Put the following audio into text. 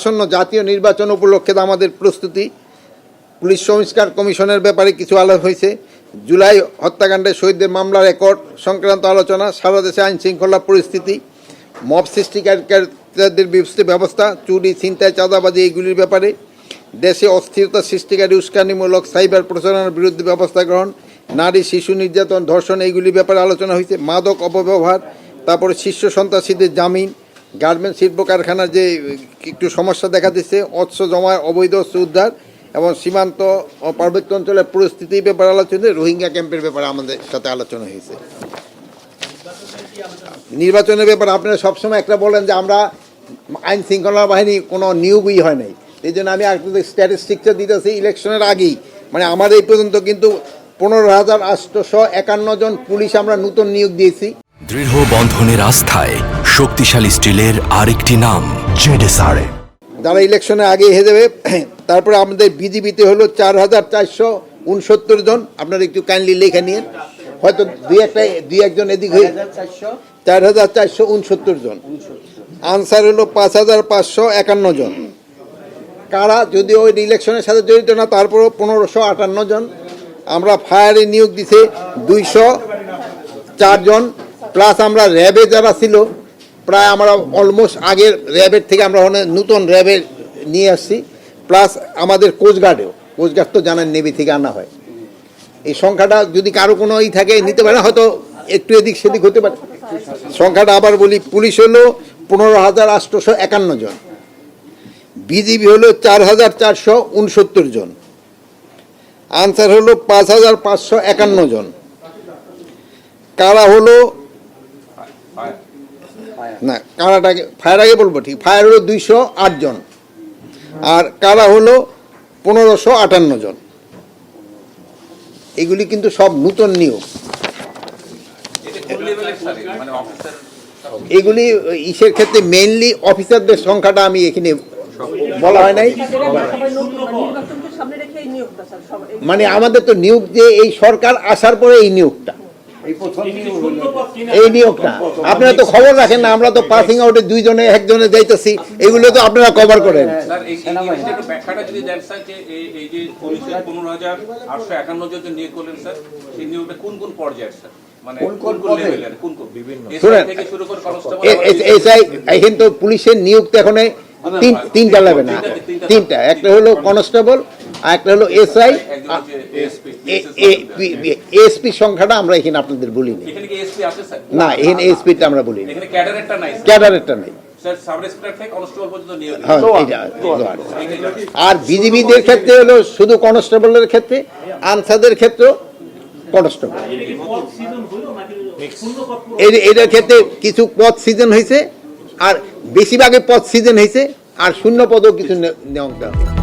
আসন্ন জাতীয় নির্বাচন উপলক্ষে আমাদের প্রস্তুতি, পুলিশ সংস্কার কমিশনের ব্যাপারে কিছু আলাপ হয়েছে, জুলাই হত্যাকাণ্ডে শহীদদের মামলা রেকর্ড সংক্রান্ত আলোচনা, সারা দেশে আইন শৃঙ্খলা পরিস্থিতি, মব সৃষ্টিকারীদের ব্যবস্থা, চুরি, ছিনতাই, চাঁদাবাজি এইগুলির ব্যাপারে, দেশে অস্থিরতা সৃষ্টিকারী উস্কানিমূলক সাইবার প্রচারণার বিরুদ্ধে ব্যবস্থা গ্রহণ, নারী শিশু নির্যাতন, ধর্ষণ এইগুলির ব্যাপারে আলোচনা হয়েছে, মাদক অপব্যবহার, তারপরে শীর্ষ সন্ত্রাসীদের জামিন, গার্মেন্টস শিল্প কারখানার যে একটু সমস্যা দেখা দিচ্ছে, অস্ত্র জমায় অবৈধ অস্ত্র উদ্ধার এবং সীমান্ত ও পার্বত্য অঞ্চলের পরিস্থিতির ব্যাপারে আলোচনা, রোহিঙ্গা ক্যাম্পের ব্যাপারে আমাদের সাথে আলোচনা হয়েছে। নির্বাচনের ব্যাপারে আপনারা সবসময় একটা বলেন যে আমরা আইন শৃঙ্খলা বাহিনী কোনো নিয়োগই হয় নাই, এই জন্য আমি আপনাদের স্ট্যাটিস্টিক্সটা দিতেছি। ইলেকশনের আগেই মানে আমাদের এই পর্যন্ত কিন্তু 15,851 জন পুলিশ আমরা নতুন নিয়োগ দিয়েছি। দৃঢ় বন্ধনের আস্থায় শক্তিশালী স্টিলের আরেকটি নাম জেডএসআরএ, যারা ইলেকশনে আগে হয়ে যাবে। তারপরে আমাদের বিজিবিতে হলো 4,469 জন, আপনারা একটু কাইন্ডলি লেখা নিন, হয়তো দুই একজন এদিক হয়ে 4,469 জন। আনসার হলো 5,551 জন। কারা যদিও ওই ইলেকশনের সাথে জড়িত না, তারপরও 1,558 জন। আমরা ফায়ারে নিয়োগ দিছে 204 জন, প্লাস আমরা র্যাবে যারা ছিল প্রায় আমরা অলমোস্ট আগের র্যাবের থেকে আমরা নতুন র্যাবে নিয়ে আসছি, প্লাস আমাদের কোস্টগার্ড তো জানেন নেভি থেকে আনা হয়। এই সংখ্যাটা যদি কারো কোনো থাকে নিতে পারে, হয়তো একটু এদিক সেদিক হতে পারে। সংখ্যাটা আবার বলি, পুলিশ হলো 15,851 জন, বিজিবি হলো 4,469 জন, আনসার হলো 5,551 জন, কারা হলো না কারাটাকে ফায়ার আগে বলবো, ঠিক ফায়ার হলো 208 জন, আর কারা হলো 1,558 জন। এগুলি কিন্তু সব নতুন নিয়োগ। এগুলি ইসের ক্ষেত্রে মেইনলি অফিসারদের সংখ্যাটা আমি এখানে বলা হয় নাই, মানে আমাদের তো নিয়োগ যে এই সরকার আসার পরে এই নিয়োগটা আপনারা তো খবর রাখেন না, আমরা তো পাসিং আউটে দুইজনে একজনে যাইতেছি, এগুলো তো আপনারা কভার করেন। কিন্তু পুলিশের নিয়োগ তো এখন তিনটা লাগবে না, তিনটা, একটা হলো কনস্টেবল, আর একটা হলো এসআই, এসপি সংখ্যাটা আমরা এখানে আপনাদের বলিনি না, এখানে এসপিটা আমরা বলিনি, ক্যাডারেরটা নাই। আর বিজিবিদের ক্ষেত্রে হলো শুধু কনস্টেবলের ক্ষেত্রে, আনসারদের ক্ষেত্রে কনস্টেবল। এটার ক্ষেত্রে কিছু পদ সিজন হয়েছে, আর বেশিরভাগই পদ সিজন হয়েছে, আর শূন্য পদও কিছু নেওয়া